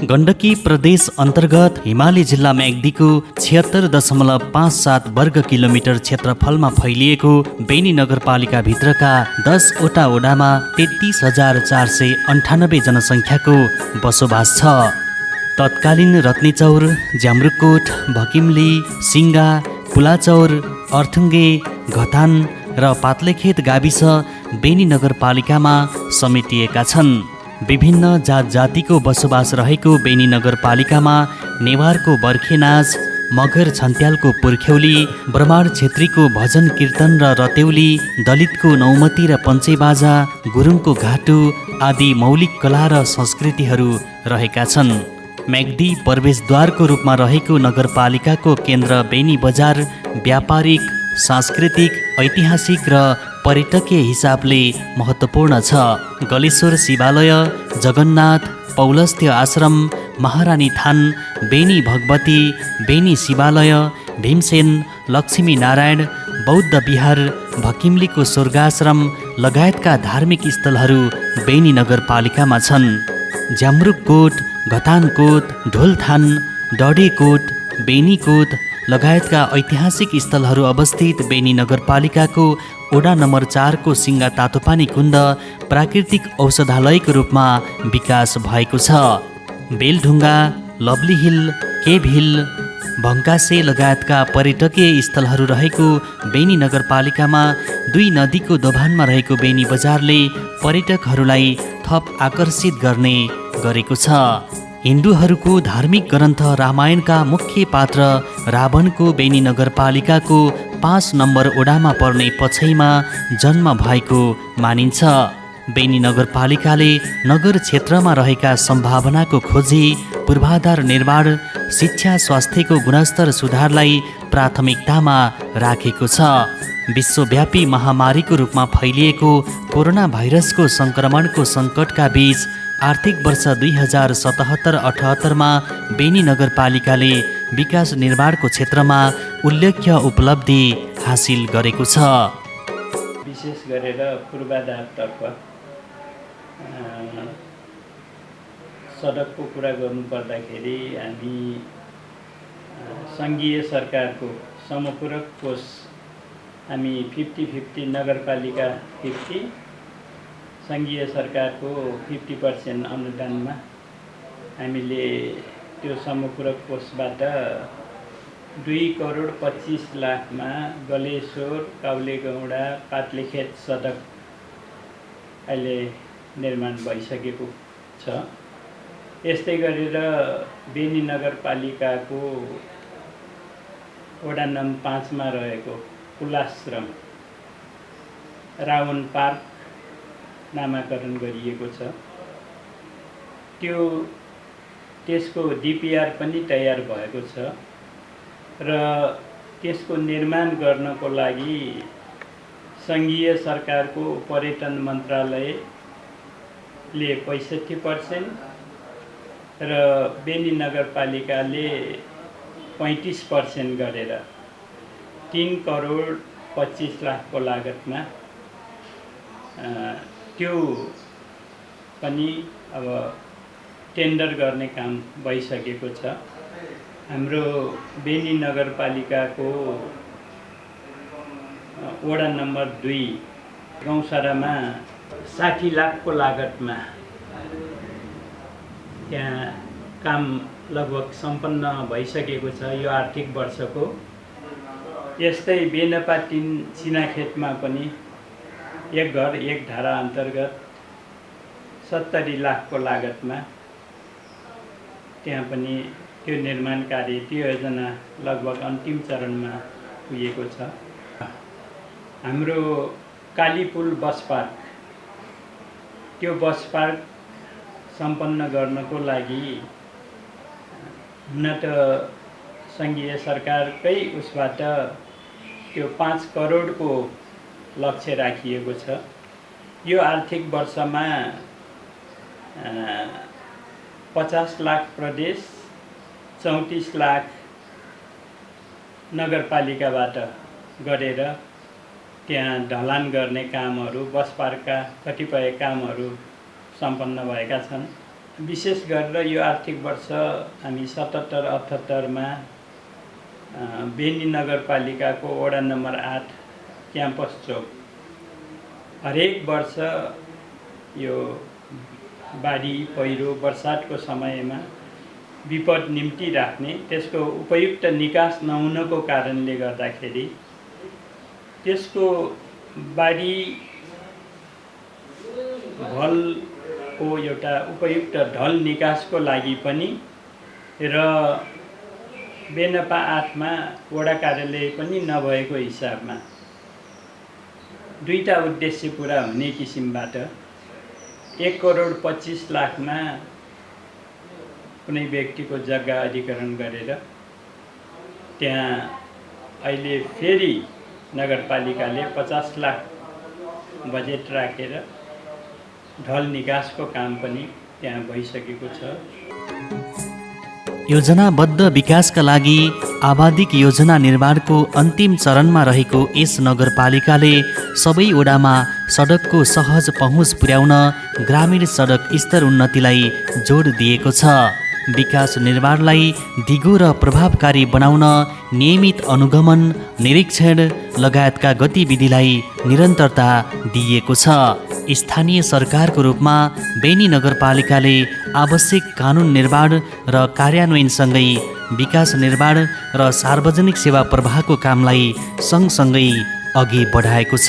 गण्डकी प्रदेश अन्तर्गत हिमाली जिल्ला म्याग्दीको 76.57 वर्ग किलोमिटर क्षेत्रफलमा फैलिएको बेनी नगरपालिकाभित्रका 10वटा वडामा 33,498 जनसङ्ख्याको बसोबास छ। तत्कालीन रत्नीचौर, ज्याम्रुकोट, भकिमली, सिङ्गा, पुलाचौर, अर्थुङ्गे, घतान र पात्लेखेत गाविस बेनी नगरपालिकामा समेटिएका छन्। विभिन्न जात जातिको बसोबास रहेको बेनी नगरपालिकामा नेवारको बर्खे नाच, मगर छन्त्यालको पुर्ख्यौली, ब्रह्माण छेत्रीको भजन कीर्तन र रतेउली, दलितको नौमती र पञ्चेबाजा, गुरुङको घाटु आदि मौलिक कला र संस्कृतिहरू रहेका छन्। म्याग्दी प्रवेशद्वारको रूपमा रहेको नगरपालिकाको केन्द्र बेनी बजार व्यापारिक, सांस्कृतिक, ऐतिहासिक र पर्यटकीय हिसाबले महत्त्वपूर्ण छ। गलेश्वर शिवालय, जगन्नाथ, पौलस्त्य आश्रम, महारानी थान, बेनी भगवती, बेनी शिवालय, भीमसेन, लक्ष्मी नारायण, बौद्ध विहार, भकिमलीको स्वर्गाश्रम लगायतका धार्मिक स्थलहरू बेनी नगरपालिकामा छन्। ज्याम्रुककोट, घतानकोट, ढोलथान, डडेकोट, बेनीकोट लगायतका ऐतिहासिक स्थलहरू अवस्थित बेनी नगरपालिकाको वडा नम्बर 4 को सिङ्गा तातोपानी कुण्ड प्राकृतिक औषधालयको रूपमा विकास भएको छ। बेलढुङ्गा, लभली हिल, केभ हिल, भङ्कासे लगायतका पर्यटकीय स्थलहरू रहेको बेनी नगरपालिकामा 2 नदीको दोभानमा रहेको बेनी बजारले पर्यटकहरूलाई थप आकर्षित गर्ने गरेको छ। हिन्दूहरूको धार्मिक ग्रन्थ रामायणका मुख्य पात्र रावणको बेनी नगरपालिकाको 5 नम्बर वडामा पर्ने पछैमा जन्म भएको मानिन्छ। बेनी नगरपालिकाले नगर क्षेत्रमा रहेका सम्भावनाको खोजी, पूर्वाधार निर्माण, शिक्षा, स्वास्थ्यको गुणस्तर सुधारलाई प्राथमिकतामा राखेको छ। विश्वव्यापी महामारीको रूपमा फैलिएको कोरोना भाइरसको सङ्क्रमणको सङ्कटका बीच आर्थिक वर्ष 2077-78 बेनी नगरपालिकाले विकास निर्माणको क्षेत्रमा उल्लेख्य उपलब्धि हासिल गरेको छ। विशेष गरेर पूर्वाधारतर्फ सडकको कुरा गर्नुपर्दाखेरि हामी सङ्घीय सरकारको समपूरक कोष हामी 50-50 नगरपालिका 50, सङ्घीय सरकारको 50% अनुदानमा हामीले त्यो समपूरक कोषबाट 2,25,00,000 गलेश्वर, काउलेगौँडा, पात्लेखेत सडक अहिले निर्माण भइसकेको छ। यस्तै गरेर बेनी नगरपालिकाको वडा नम्बर 5 मा रहेको पुलाश्रम रावण पार्क नामाकरण गरिएको छ। त्यसको डिपिआर पनि तयार भएको छ र त्यसको निर्माण गर्नको लागि सङ्घीय सरकारको पर्यटन मन्त्रालयले 65% र बेनी नगरपालिकाले 35% गरेर 3,25,00,000 को लागतमा त्यो पनि अब टेन्डर गर्ने काम भइसकेको छ। हाम्रो बेनी नगरपालिकाको वडा नम्बर 2 गौँसारामा 60 लाख को लागतमा त्यहाँ काम लगभग सम्पन्न भइसकेको छ यो आर्थिक वर्षको। यस्तै बेनपा 3 सिनाखेतमा पनि एक घर एक धारा अन्तर्गत 70 लाख को लागतमा त्यहाँ पनि त्यो निर्माण कार्य, त्यो योजना लगभग अन्तिम चरणमा पुगेको छ। हाम्रो कालीपुल बस पार्क, त्यो बस पार्क सम्पन्न गर्नको लागि हुन त सङ्घीय सरकारकै उसबाट त्यो 5 करोडको लक्ष्य राखिएको छ। यो आर्थिक वर्षमा 50 लाख प्रदेश, 34 लाख नगरपालिकाबाट गरेर त्यहाँ ढलान गर्ने कामहरू, बस पार्कका कतिपय कामहरू सम्पन्न भएका छन् विशेष गरेर यो आर्थिक वर्ष हामी 77-78मा बेनी नगरपालिकाको वडा नम्बर 8 क्याम्पस चौक हरेक वर्ष यो बाढी पहिरो बर्सातको समयमा विपद निम्ति राख्ने, त्यसको उपयुक्त निकास नहुनको कारणले गर्दाखेरि त्यसको बाढी भलको एउटा उपयुक्त ढल निकासको लागि पनि र बेनपा 8मा वडा कार्यालय पनि नभएको हिसाबमा दुईटा उद्देश्य पुरा हुने किसिमबाट 1,25,00,000मा कुनै व्यक्तिको जग्गा अधिग्रहण गरेर त्यहाँ अहिले फेरि नगरपालिकाले 50 लाख बजेट राखेर ढल निकासको काम पनि त्यहाँ भइसकेको छ। योजनाबद्ध विकासका लागि आबादिक योजना निर्माणको अन्तिम चरणमा रहेको यस नगरपालिकाले सबै वडामा सडकको सहज पहुँच पुर्याउन ग्रामीण सडक स्तर उन्नतिलाई जोड दिएको छ। विकास निर्माणलाई दिगो र प्रभावकारी बनाउन नियमित अनुगमन, निरीक्षण लगायतका गतिविधिलाई निरन्तरता दिइएको छ। स्थानीय सरकारको रूपमा बेनी नगरपालिकाले आवश्यक कानुन निर्माण र कार्यान्वयनसँगै विकास निर्माण र सार्वजनिक सेवा प्रवाहको कामलाई सँगसँगै अघि बढाएको छ।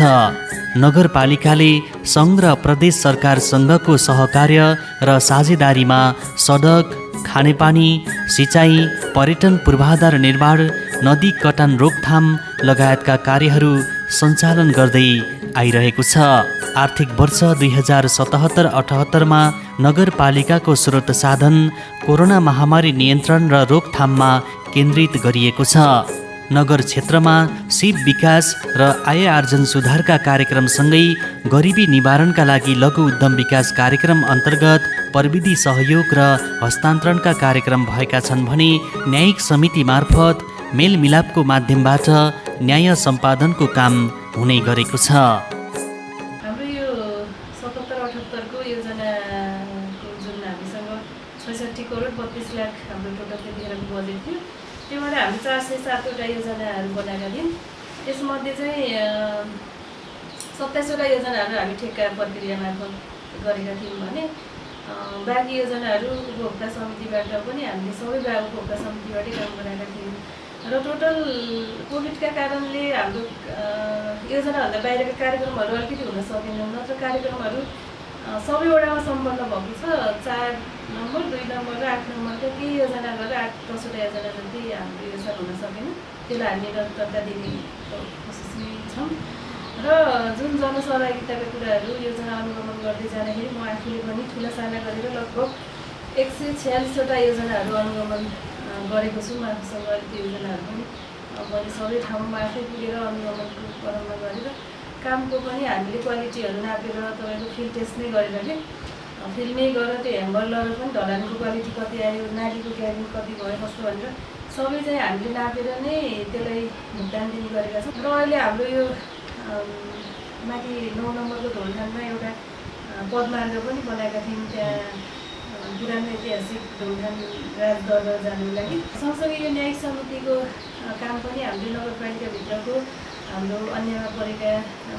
नगरपालिकाले सङ्घ र प्रदेश सरकारसँगको सहकार्य र साझेदारीमा सडक, खानेपानी, सिँचाइ, पर्यटन पूर्वाधार निर्माण, नदी कटान रोकथाम लगायतका कार्यहरू सञ्चालन गर्दै आइरहेको छ। आर्थिक वर्ष 2077-78मा नगरपालिकाको स्रोत साधन कोरोना महामारी नियन्त्रण र रोकथाममा केन्द्रित गरिएको छ। नगर क्षेत्रमा सिप विकास र आय आर्जन सुधारका कार्यक्रमसँगै गरिबी निवारणका लागि लघु उद्यम विकास कार्यक्रम अन्तर्गत प्रविधि सहयोग र हस्तान्तरणका कार्यक्रम भएका छन् भने न्यायिक समिति मार्फत मेलमिलापको माध्यमबाट न्याय सम्पादनको काम हुने गरेको छ। हाम्रो यो 77-78को योजनाको जुन हामीसँग 66 करोड 32 लाख हाम्रो टोटल त्यतिखेरको बजेट थियो, त्योबाट हामी 407वटा योजनाहरू बनाएका थियौँ। त्यसमध्ये चाहिँ 27वटा योजनाहरू हामी ठेक्का प्रक्रिया मार्फत गरेका थियौँ भने बाँकी योजनाहरू उपभोक्ता समितिबाट पनि हामीले सबै उपभोक्ता समितिबाटै काम गराएका थियौँ र टोटल कोभिडका कारणले हाम्रो योजनाभन्दा बाहिरका कार्यक्रमहरू अलिकति हुन सकेनन्। नत्र कार्यक्रमहरू सबै वडामा सम्पन्न भएको छ। 4 नम्बर, 2 नम्बर र 8 नम्बरका केही योजना गरेर 8-10वटा योजना जति हाम्रो योजना हुन सकेन। त्यसलाई हामी निरन्तरता दिने कोसिसमा छौँ र जुन जनसहभागिताका कुराहरू योजना अनुगमन गर्दै जाँदाखेरि म आफूले पनि ठुला साना गरेर लगभग 146वटा योजनाहरू अनुगमन गरेको छु। आफूसँग त्यो योजनाहरू पनि मैले सबै ठाउँमा आफै पुगेर अनुगमनको क्रममा गरेर कामको पनि हामीले क्वालिटीहरू नापेर तपाईँको फिल्ड टेस्ट नै गरेर के फिल्डमै गरेर त्यो ह्याम्बर लगाएर पनि ढलानको क्वालिटी कति आयो, नालीको क्याबिन कति भयो कस्तो भनेर सबै चाहिँ हामीले नापेर नै त्यसलाई भुक्तान दिने गरेका छौँ। र अहिले हाम्रो यो माथि 9 नम्बरको ढोलखानमा एउटा पदमार्ग पनि बनाएका थियौँ। त्यहाँ पुरानो ऐतिहासिक ढोलखान राजदरबार जानुको लागि सँगसँगै यो न्यायिक समितिको काम पनि हामीले नगरपालिकाभित्रको हाम्रो अन्यमा परेका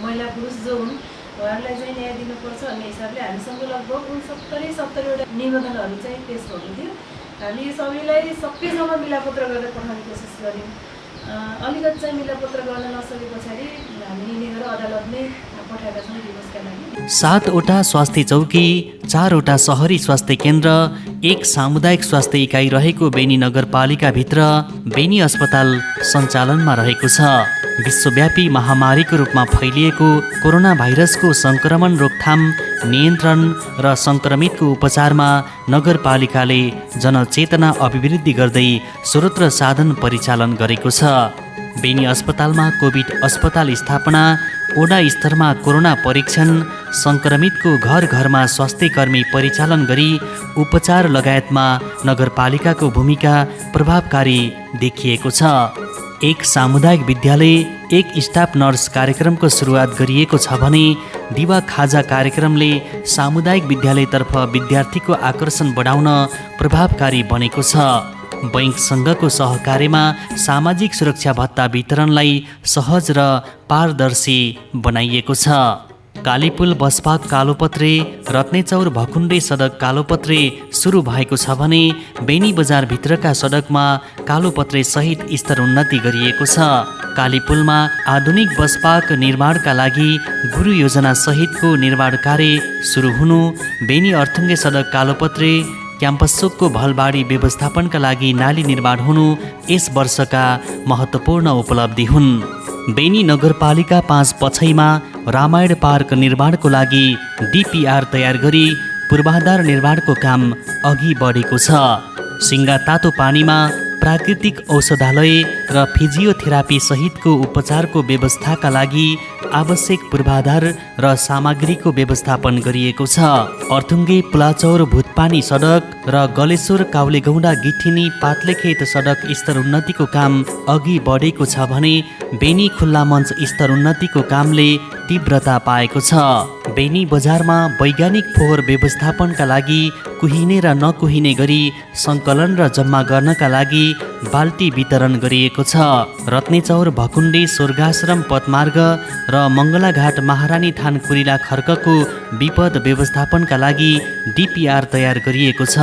महिला पुरुष जो हुन् उहाँहरूलाई चाहिँ न्याय दिनुपर्छ भन्ने हिसाबले हामीसँग लगभग 69-70वटा निवेदनहरू चाहिँ पेश भएको थियो। हामी सबैलाई सबैसँग मिलापत्र गरेर पठाउने कोसिस गऱ्यौँ। अलिकति चाहिँ मिलापत्र गर्न नसके पछाडि हामी निर्णय गरेर अदालतमै पठाएका छौँ दिवसका लागि। 7वटा स्वास्थ्य चौकी, 4वटा शहरी स्वास्थ्य केन्द्र, 1 सामुदायिक स्वास्थ्य इकाइ रहेको बेनी नगरपालिकाभित्र बेनी अस्पताल सञ्चालनमा रहेको छ। विश्वव्यापी महामारीको रूपमा फैलिएको कोरोना भाइरसको सङ्क्रमण रोकथाम, नियन्त्रण र सङ्क्रमितको उपचारमा नगरपालिकाले जनचेतना अभिवृद्धि गर्दै स्रोत र साधन परिचालन गरेको छ। बेनी अस्पतालमा कोभिड अस्पताल स्थापना, वडा स्तरमा कोरोना परीक्षण, सङ्क्रमितको घर घरमा स्वास्थ्य कर्मी परिचालन गरी उपचार लगायतमा नगरपालिकाको भूमिका प्रभावकारी देखिएको छ। एक सामुदायिक विद्यालय, एक स्टाफ नर्स कार्यक्रमको सुरुवात गरिएको छ भने दिवा खाजा कार्यक्रमले सामुदायिक विद्यालयतर्फ विद्यार्थीको आकर्षण बढाउन प्रभावकारी बनेको छ। बैङ्कसँगको सहकार्यमा सामाजिक सुरक्षा भत्ता वितरणलाई सहज र पारदर्शी बनाइएको छ। कालीपुल बसपाक कालोपत्रे रत्नेचौर भकुण्डे सडक कालोपत्रे सुरु भएको छ भने बेनी बजारभित्रका सडकमा कालोपत्रे सहित स्तर उन्नति गरिएको छ। कालीपुलमा आधुनिक बसपाक निर्माणका लागि गुरु योजना सहितको निर्माण कार्य सुरु हुनु, बेनी अर्थुङ्गे सडक कालोपत्रे क्याम्पस चोकको भलबाडी व्यवस्थापनका लागि नाली निर्माण हुनु यस वर्षका महत्त्वपूर्ण उपलब्धि हुन्। बेनी नगरपालिका 5 पछैमा रामायण पार्क निर्माणको लागि डिपिआर तयार गरी पूर्वाधार निर्माणको काम अघि बढेको छ। सिङ्गा तातो पानीमा प्राकृतिक औषधालय र फिजियोथेरापी सहितको उपचारको व्यवस्थाका लागि आवश्यक पूर्वाधार र सामग्रीको व्यवस्थापन गरिएको छ। अर्थुङ्गे पुलाचौर भुतपानी सडक र गलेश्वर काउलेगौँडा गिठिनी पातलेखेत सडक स्तर उन्नतिको काम अघि बढेको छ भने बेनी खुल्ला मञ्च स्तर उन्नतिको कामले तीव्रता पाएको छ। बेनी बजारमा वैज्ञानिक फोहोर व्यवस्थापनका लागि कुहिने र नकुहिने गरी सङ्कलन र जम्मा गर्नका लागि बाल्टी वितरण गरिएको छ। रत्नेचौर भकुण्डे स्वर्गाश्रम पथमार्ग र मङ्गलाघाट महारानी थान कुरिला खर्कको विपद व्यवस्थापनका लागि डिपिआर तयार गरिएको छ।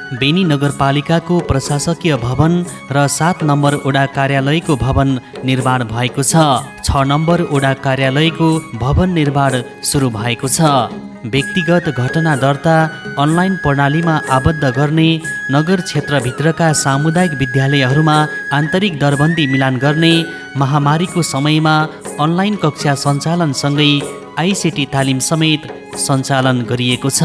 बेनी नगरपालिकाको प्रशासकीय भवन र 7 नम्बर वडा कार्यालयको भवन निर्माण भएको छ। 6 नम्बर वडा कार्यालयको भवन निर्माण सुरु भएको छ। व्यक्तिगत घटना दर्ता अनलाइन प्रणालीमा आबद्ध गर्ने, नगर क्षेत्रभित्रका सामुदायिक विद्यालयहरूमा आन्तरिक दरबन्दी मिलान गर्ने, महामारीको समयमा अनलाइन कक्षा सञ्चालनसँगै आइसिटी तालिम समेत सञ्चालन गरिएको छ।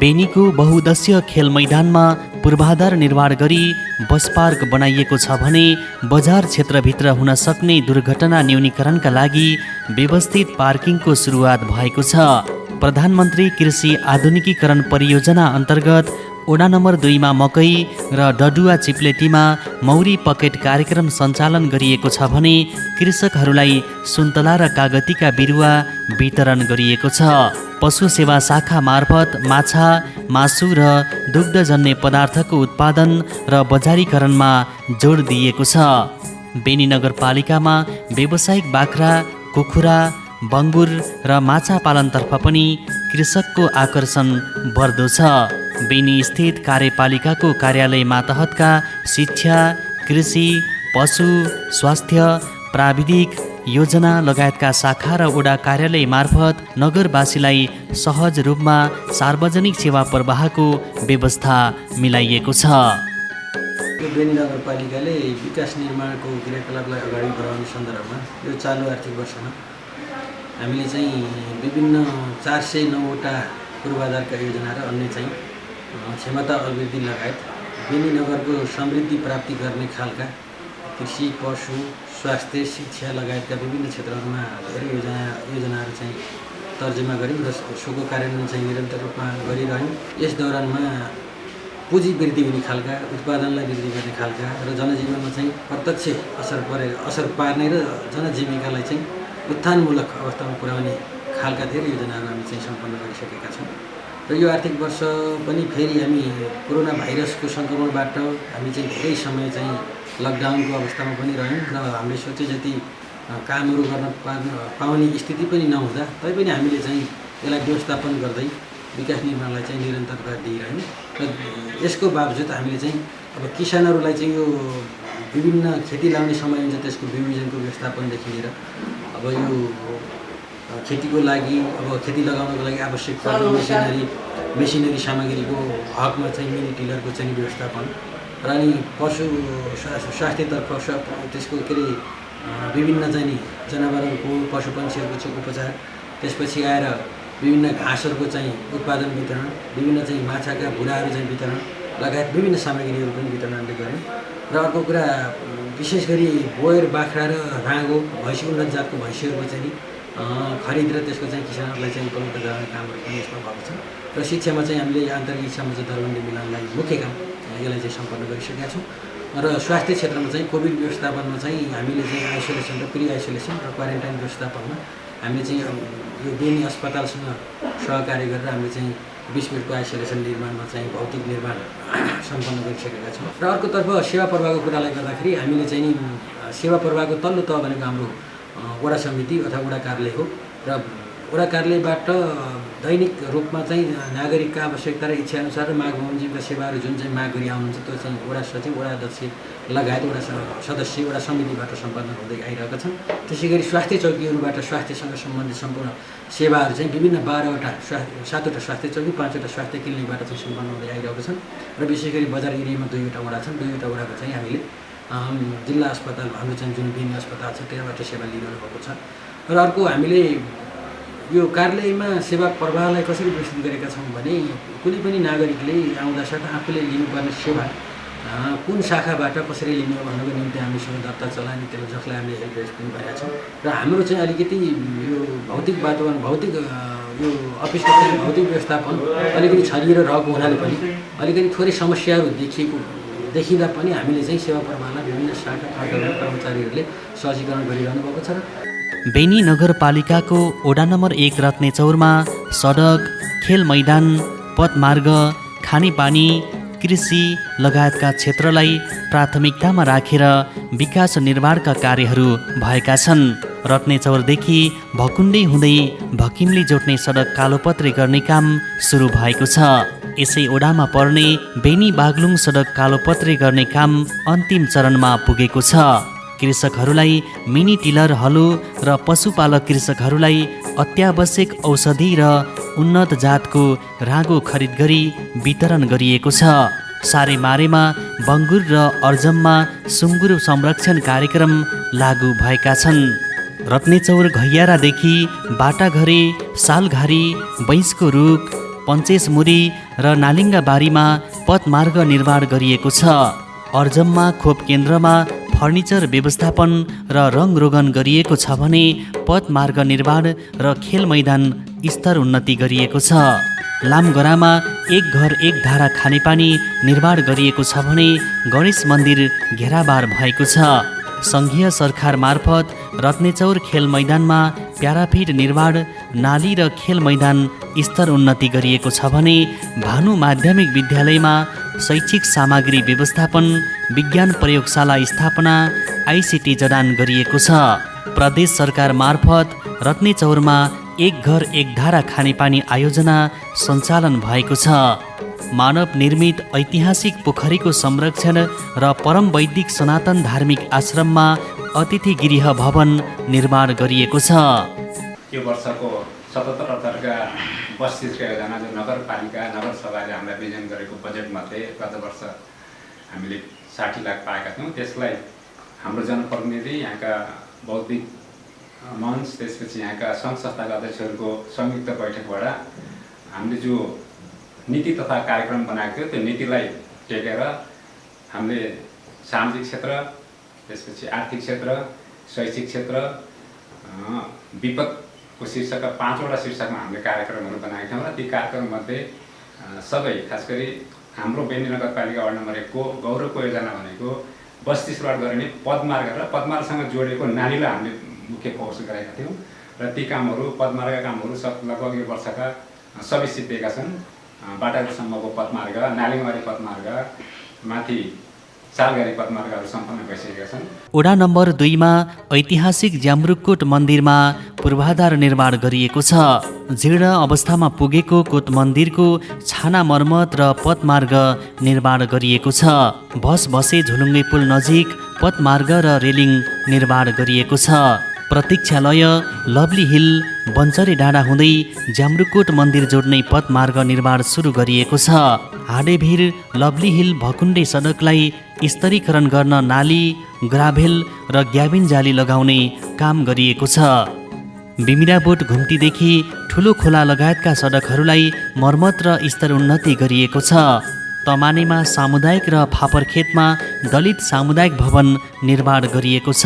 बेनीको बहुउद्देश्य खेल मैदानमा पूर्वाधार निर्माण गरी बस पार्क बनाइएको छ भने बजार क्षेत्रभित्र हुन सक्ने दुर्घटना न्यूनीकरणका लागि व्यवस्थित पार्किङको सुरुवात भएको छ। प्रधानमन्त्री कृषि आधुनिकीकरण परियोजना अन्तर्गत वडा नम्बर 2 मा मकै र डडुवा चिप्लेटीमा मौरी पकेट कार्यक्रम सञ्चालन गरिएको छ भने कृषकहरूलाई सुन्तला र कागतीका बिरुवा वितरण गरिएको छ। पशु सेवा शाखा मार्फत माछा, मासु र दुग्धजन्य पदार्थको उत्पादन र बजारीकरणमा जोड दिएको छ। बेनी नगरपालिकामा व्यावसायिक बाख्रा, कुखुरा, बङ्गुर र माछा पालनतर्फ पनि कृषकको आकर्षण बढ्दो छ। बेनी स्थित कार्यपालिकाको कार्यालय मातहतका शिक्षा, कृषि, पशु, स्वास्थ्य, प्राविधिक, योजना लगायतका शाखा र वडा कार्यालय मार्फत नगरवासीलाई सहज रूपमा सार्वजनिक सेवा प्रवाहको व्यवस्था मिलाइएको छ। बेनी नगरपालिकाले विकास निर्माणको क्रियाकलापलाई अगाडि बढाउने सन्दर्भमा यो चालु आर्थिक वर्षमा हामीले चाहिँ विभिन्न 409वटा पूर्वाधारका योजना र अन्य चाहिँ क्षमता अभिवृद्धि लगायत बेनी नगरको समृद्धि प्राप्ति गर्ने खालका कृषि, पशु, स्वास्थ्य, शिक्षा लगायतका विभिन्न क्षेत्रहरूमा धेरै योजनाहरू चाहिँ तर्जुमा गऱ्यौँ र सोको कार्यान्वयन चाहिँ निरन्तर रूपमा गरिरह्यौँ। यस दौरानमा पुँजी वृद्धि हुने खालका, उत्पादनलाई वृद्धि गर्ने खालका र जनजीवनमा चाहिँ प्रत्यक्ष असर पार्ने र जनजीविकालाई चाहिँ उत्थानमूलक अवस्थामा पुर्याउने खालका धेरै योजनाहरू हामी चाहिँ सम्पन्न गरिसकेका छौँ। र यो आर्थिक वर्ष पनि फेरि हामी कोरोना भाइरसको सङ्क्रमणबाट हामी चाहिँ धेरै समय चाहिँ लकडाउनको अवस्थामा पनि रह्यौँ र हामीले सोचे जति कामहरू गर्न पाउने स्थिति पनि नहुँदा तैपनि हामीले चाहिँ यसलाई व्यवस्थापन गर्दै विकास निर्माणलाई चाहिँ निरन्तरता दिइरह्यौँ। र यसको बावजुद हामीले चाहिँ अब किसानहरूलाई चाहिँ यो विभिन्न खेती लाउने समय हुन्छ त्यसको बिउबिजनको व्यवस्थापनदेखि लिएर अब यो खेतीको लागि अब खेती लगाउनको लागि आवश्यक पर्ने मेसिनरी सामग्रीको हकमा चाहिँ मिनी टिलरको चाहिँ व्यवस्थापन र अनि पशु स्वास्थ्यतर्फ त्यसको के अरे विभिन्न चाहिँ नि जनावरहरूको पशुपन्छीहरूको चाहिँ उपचार, त्यसपछि आएर विभिन्न घाँसहरूको चाहिँ उत्पादन वितरण, विभिन्न चाहिँ माछाका भुराहरू चाहिँ वितरण लगायत विभिन्न सामग्रीहरू पनि वितरण हामीले गऱ्यौँ। र अर्को कुरा विशेष गरी बोयर, बाख्रा र राँगो, भैँसी, उन्नत जातको भैँसीहरूको चाहिँ खरिद र त्यसको चाहिँ किसानहरूलाई चाहिँ उपलब्ध गराउने कामहरू पनि यसमा भएको छ। र शिक्षामा चाहिँ हामीले आन्तरिक शिक्षामा चाहिँ दरबन्दी मिलानलाई मुख्य काम यसलाई चाहिँ सम्पन्न गरिसकेका छौँ। र र स्वास्थ्य क्षेत्रमा चाहिँ कोभिड व्यवस्थापनमा चाहिँ हामीले चाहिँ आइसोलेसन र प्रि आइसोलेसन र क्वारेन्टाइन व्यवस्थापनमा हामीले चाहिँ यो बेनी अस्पतालसँग सहकार्य गरेर हामीले चाहिँ 20 बेडको आइसोलेसन निर्माणमा चाहिँ भौतिक निर्माण सम्पन्न गरिसकेका छौँ। र अर्कोतर्फ सेवा प्रवाहको कुरालाई गर्दाखेरि हामीले चाहिँ नि सेवा प्रवाहको तल्लो तह भनेको हाम्रो वडा समिति अथवा वडा कार्यालय हो र वडा कार्यालयबाट दैनिक रूपमा चाहिँ नागरिकका आवश्यकता र इच्छाअनुसार माग बमोजिमका सेवाहरू जुन चाहिँ माग गरी आउनुहुन्छ त्यो चाहिँ वडा सचिव वडा अध्यक्ष लगायत वडा सदस्य वडा समितिबाट सम्पादन हुँदै आइरहेका छन्। त्यसै गरी स्वास्थ्य चौकीहरूबाट स्वास्थ्यसँग सम्बन्धित सम्पूर्ण सेवाहरू चाहिँ विभिन्न 12वटा 7वटा स्वास्थ्य चौकी 5वटा स्वास्थ्य क्लिनिकबाट चाहिँ सम्पन्न हुँदै आइरहेको छन्। र विशेष गरी बजार एरियामा 2वटा वडा छन्। 2वटा वडाको चाहिँ हामीले जिल्ला अस्पताल हाम्रो चाहिँ जुन बेनी अस्पताल छ त्यहाँबाट सेवा लिइरहनु भएको छ। र अर्को हामीले यो कार्यालयमा सेवा प्रवाहलाई कसरी विस्तृत गरेका छौँ भने कुनै पनि नागरिकले आउँदासाथ आफूले लिनुपर्ने सेवा कुन शाखाबाट कसरी लिने हो भन्नुको निम्ति हामीसँग दर्ता चलानी त्यसलाई जसलाई हामीले हेल्प डेस्क पनि गरेका छौँ। र हाम्रो चाहिँ अलिकति यो भौतिक वातावरण भौतिक यो अफिसको चाहिँ भौतिक व्यवस्थापन अलिकति छरिएर रहेको हुनाले पनि अलिकति थोरै समस्याहरू देखिँदा पनि हामीले चाहिँ सेवा प्रवाहलाई विभिन्न शाखा कर्मचारीहरूले सहजीकरण गरिरहनु भएको छ। बेनी नगरपालिकाको वडा नम्बर 1 रत्नेचौरमा सडक, खेल मैदान, पथमार्ग, खानेपानी, कृषि लगायतका क्षेत्रलाई प्राथमिकतामा राखेर विकास निर्माणका कार्यहरू भएका छन्। रत्नेचौरदेखि भकुण्डे हुँदै भकिमली जोड्ने सडक कालोपत्रे गर्ने काम सुरु भएको छ। यसै ओडामा पर्ने बेनी बागलुङ सडक कालोपत्रे गर्ने काम अन्तिम चरणमा पुगेको छ। कृषकहरूलाई मिनी टिलर हलो र पशुपालक कृषकहरूलाई अत्यावश्यक औषधि र उन्नत जातको रागो खरिद गरी वितरण गरिएको छ। सारेमारेमा बङ्गुर र अर्जममा सुँगुर संरक्षण कार्यक्रम लागू भएका छन्। रत्नेचौर घैयारादेखि बाटाघरे, सालघारी, बैंसको रुख, पञ्चेसमुरी र नालिङ्गाबारीमा पथमार्ग निर्माण गरिएको छ। अर्जममा खोप केन्द्रमा फर्निचर व्यवस्थापन र रङरोगन गरिएको छ भने पथमार्ग निर्माण र खेल मैदान स्तर उन्नति गरिएको छ। लामगरामा एक घर एक धारा खानेपानी निर्माण गरिएको छ भने गणेश मन्दिर घेराबार भएको छ। सङ्घीय सरकार मार्फत रत्नेचौर खेल मैदानमा प्याराफिट निर्माण, नाली र खेल मैदान स्तर उन्नति गरिएको छ भने भानु माध्यमिक विद्यालयमा शैक्षिक सामग्री व्यवस्थापन, विज्ञान प्रयोगशाला स्थापना, आइसिटी जडान गरिएको छ। प्रदेश सरकार मार्फत रत्नेचौरमा एक घर एक धारा खानेपानी आयोजना सञ्चालन भएको छ। मानव निर्मित ऐतिहासिक पोखरीको संरक्षण र परम वैदिक सनातन धार्मिक आश्रममा अतिथि गृह भवन निर्माण गरिएको छ। यो वर्षको 77-78का 32 योजना जो नगरपालिका नगरसभाले हामीलाई विजन गरेको बजेटमध्ये गत वर्ष हामीले 60 लाख पाएका थियौँ। त्यसलाई हाम्रो जनप्रतिनिधि, यहाँका बौद्धिक मञ्च, त्यसपछि यहाँका सङ्घ संस्थाका अध्यक्षहरूको संयुक्त बैठकबाट हामीले जो नीति तथा कार्यक्रम बनाएको थियो त्यो नीतिलाई टेकेर हामीले सामाजिक क्षेत्र, त्यसपछि आर्थिक क्षेत्र, शैक्षिक क्षेत्र, विपदको शीर्षकका 5वटा शीर्षकमा हामीले कार्यक्रमहरू बनाएका थियौँ। र ती कार्यक्रममध्ये सबै खास गरी हाम्रो बेनी नगरपालिका वार्ड नम्बर 1 को गौरवको योजना भनेको बस्ती सुरुवात गरिने पदमार्ग र पदमार्गसँग जोडेको नालीलाई हामीले मुख्य फोकस गरेका थियौँ। र ती कामहरू, पदमार्गका कामहरू लगभग यो वर्षका सबै सिद्धिएका छन्। बाटाघरसम्मको पदमार्ग, नालिङवारी पदमार्ग, माथि सालघारी पदमार्गहरू सम्पन्न भइसकेका छन्। वडा नम्बर 2 मा ऐतिहासिक ज्याम्रुकोट मन्दिरमा पूर्वाधार निर्माण गरिएको छ। जीर्ण अवस्थामा पुगेको कोट मन्दिरको छाना मर्मत र पथमार्ग निर्माण गरिएको छ। बसे झुलुङ्गे पुल नजिक पथमार्ग र रेलिङ निर्माण गरिएको छ। प्रतीक्षालय, लभली हिल, बन्चरे डाँडा हुँदै ज्याम्रुकोट मन्दिर जोड्ने पथमार्ग निर्माण सुरु गरिएको छ। हाडेभिर लभली हिल भकुण्डे सडकलाई स्तरीकरण गर्न नाली, ग्राभेल र ग्याबिन जाली लगाउने काम गरिएको छ। बिमिराबोट घुम्तीदेखि ठुलो खोला लगायतका सडकहरूलाई मर्मत र स्तर उन्नति गरिएको छ। तमानेमा सामुदायिक र फापरखेतमा दलित सामुदायिक भवन निर्माण गरिएको छ।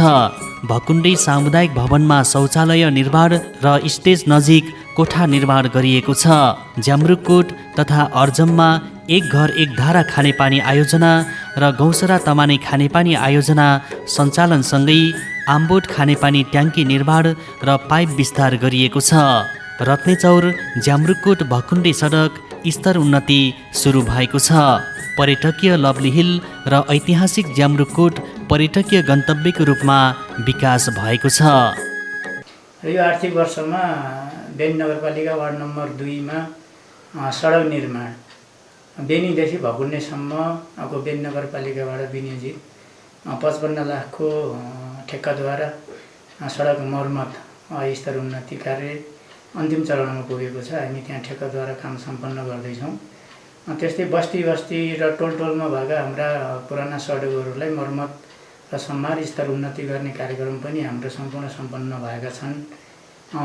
भकुण्डे सामुदायिक भवनमा शौचालय निर्माण र स्टेज नजिक कोठा निर्माण गरिएको छ। ज्याम्रुकोट तथा अर्जममा एक घर एक धारा खानेपानी आयोजना र गौसरा तमाने खानेपानी आयोजना सञ्चालनसँगै आम्बोट खानेपानी ट्याङ्की निर्माण र पाइप विस्तार गरिएको छ। रत्नेचौर ज्याम्रुकोट भकुण्डे सडक स्तर उन्नति सुरु भएको छ। पर्यटकीय लभली हिल र ऐतिहासिक ज्याम्रुकोट पर्यटकीय गन्तव्यको रूपमा विकास भएको छ। यो आर्थिक वर्षमा बेनी नगरपालिका वार्ड नम्बर 2 मा सडक निर्माण बेनीदेखि भकुण्डेसम्मको बेनी नगरपालिकाबाट विनियोजित 55 लाखको ठेक्काद्वारा सडक मर्मत स्तर उन्नति कार्य अन्तिम चरणमा पुगेको छ। हामी त्यहाँ ठेक्काद्वारा काम सम्पन्न गर्दैछौँ। त्यस्तै बस्ती बस्ती र टोलटोलमा भएका हाम्रा पुराना सडकहरूलाई मर्मत र सम्मार स्तर उन्नति गर्ने कार्यक्रम पनि हाम्रो सम्पन्न भएका छन्।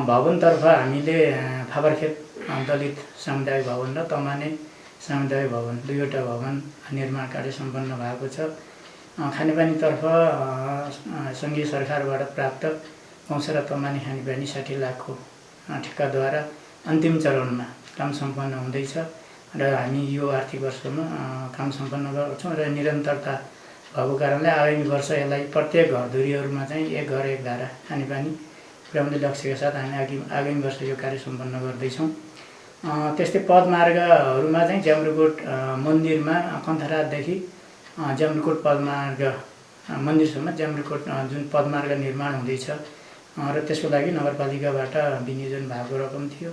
भवनतर्फ हामीले फापरखेत दलित सामुदायिक भवन र तमाने सामुदायिक भवन दुईवटा भवन निर्माण कार्य सम्पन्न भएको छ। खानेपानीतर्फ सङ्घीय सरकारबाट प्राप्त गौसरा तमाने खानेपानी 60 लाखको ठेक्काद्वारा अन्तिम चरणमा काम सम्पन्न हुँदैछ र हामी यो आर्थिक वर्षमा काम सम्पन्न गर्छौँ र निरन्तरता भएको कारणले आगामी वर्ष यसलाई प्रत्येक घरधुरीहरूमा चाहिँ 1 घर 1 धारा खानेपानी पुर्याउने लक्ष्यका साथ हामी आगामी वर्ष यो कार्य सम्पन्न गर्दैछौँ। त्यस्तै पदमार्गहरूमा चाहिँ ज्याम्रुकोट मन्दिरमा कन्थरादेखि ज्याम्रुकोट पदमार्ग मन्दिरसम्म ज्याम्रुकोट जुन पदमार्ग निर्माण हुँदैछ र त्यसको लागि नगरपालिकाबाट विनियोजन भएको रकम थियो।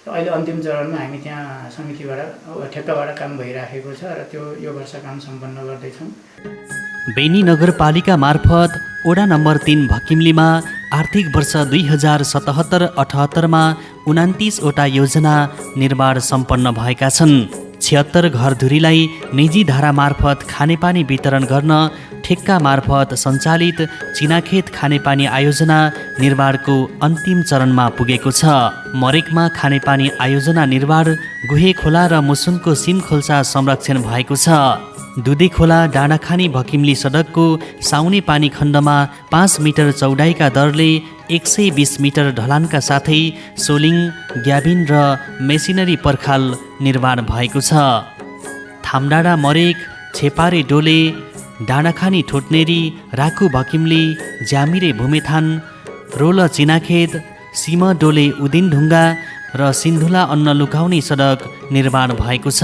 अहिले अन्तिम चरणमा हामी त्यहाँ समितिबाट ठेक्काबाट काम भइराखेको छ र त्यो यो वर्ष काम सम्पन्न गर्दैछौँ। बेनी नगरपालिका मार्फत वडा नम्बर 3 भकिमलीमा आर्थिक वर्ष 2077-78 मा 29 वटा योजना निर्माण सम्पन्न भएका छन्। 76 घरधुरीलाई निजी धारा मार्फत खानेपानी वितरण गर्न ठेक्का मार्फत सञ्चालित चिनाखेत खानेपानी आयोजना निर्माणको अन्तिम चरणमा पुगेको छ। मरेकमा खानेपानी आयोजना निर्माण गुहे खोला र मुसुङको सिमखोल्सा संरक्षण भएको छ। दुधे खोला डाँडाखानी भकिमली सडकको साउने पानी खण्डमा 5 मिटर चौडाइका दरले 120 मिटर ढलानका साथै सोलिङ ग्याबिन र मेसिनरी पर्खाल निर्माण भएको छ। थामडाँडा मरेक छेपारे डोले डाँडाखानी ठोटनेरी राखु भकिमली ज्यामिरे भूमेथान रोल चिनाखेत सिम डोले उदिनढुङ्गा र सिन्धुला अन्न लुकाउने सडक निर्माण भएको छ।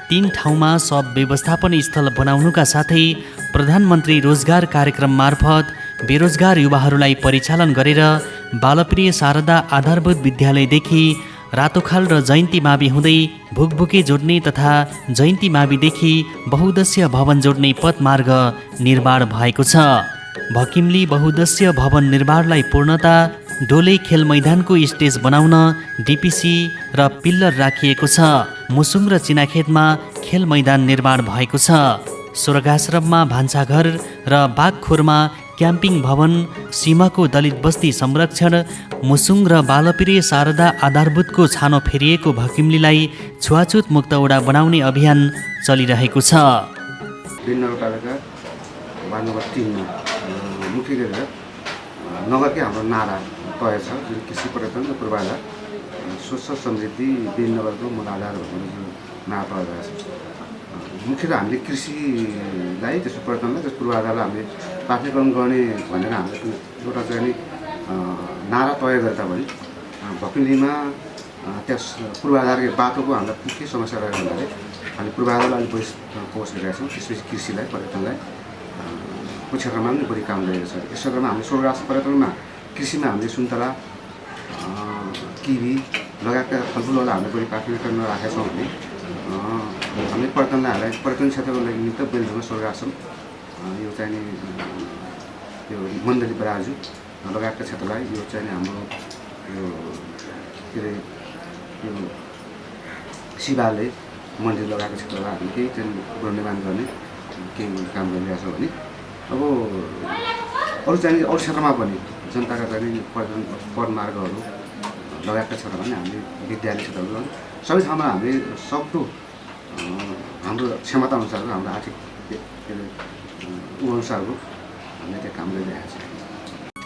3 ठाउँमा सब व्यवस्थापन स्थल बनाउनुका साथै प्रधानमन्त्री रोजगार कार्यक्रम मार्फत बेरोजगार युवाहरूलाई परिचालन गरेर बालप्रिय शारदा आधारभूत विद्यालयदेखि रातोखाल र जयन्ती मावि हुँदै भुकभुके जोड्ने तथा जयन्ती माविदेखि बहुद्देश्य भवन जोड्ने पथमार्ग निर्माण भएको छ। भकिमली बहुद्देश्य भवन निर्माणलाई पूर्णता डोले खेल मैदानको स्टेज बनाउन डिपिसी र पिल्लर राखिएको छ। मुसुङ र चिनाखेतमा खेल मैदान निर्माण भएको छ। स्वर्गाश्रममा भान्साघर र बागखोरमा क्याम्पिङ भवन, सीमाको दलित बस्ती संरक्षण, मुसुङ र बालप्रिय शारदा आधारभूतको छानो फेरिएको भकिमलीलाई छुवाछुत मुक्त वडा बनाउने अभियान चलिरहेको छ। बेनी नगरपालिका वार्ड नम्बर 3 मा मुख्य गरेर नगरकै हाम्रो नारा तय छ, जुन कृषि पर्यटन र पूर्वाधार स्वच्छ समृद्धि बेनी नगरको मूल आधार भनेर जुन नारा तय भएको छ। मुख्यतः हामीले कृषिलाई त्यसको पर्यटनलाई त्यस पूर्वाधारलाई हामीले प्राथमिकरण गर्ने भनेर हामीले एउटा चाहिँ नारा तय गरे तापनि भकिमलीमा त्यस पूर्वाधारको बाटोको हामीलाई के समस्या रहेको भन्दाखेरि हामी पूर्वाधारलाई अलिक बढी फोकस गरिरहेका छौँ। त्यसपछि कृषिलाई पर्यटनलाई को क्षेत्रमा पनि बढी काम गरिरहेको छ। यस क्षेत्रमा हामीले स्वर्गाश्रम पर्यटनमा कृषिमा हामीले सुन्तला किवी लगायतका फलफुलहरूलाई हामीले बढी प्राथमिकतामा राखेका छौँ भने हामीले पर्यटनलाई पर्यटन क्षेत्रको लागि निमित्त बेलढुङ्गा स्वर्गाश्रम यो चाहिँ यो मण्डली बराजु लगायतका क्षेत्रलाई यो चाहिँ हाम्रो यो के अरे यो शिवालय मन्दिर लगाएको क्षेत्रलाई हामीले केही चाहिँ पुनर्निर्माण गर्ने केही काम गरिरहेको छौँ भने अब अरू चाहिँ अरू क्षेत्रमा पनि जनताका चाहिँ पर्यटन पदमार्गहरू लगायतका क्षेत्रमा पनि हामीले विद्यालय क्षेत्रहरू सबै ठाउँमा हामीले सक्दो हाम्रो क्षमता अनुसारको हाम्रो आर्थिक अनुसारको हामीले त्यो काम गरिरहेका छौँ।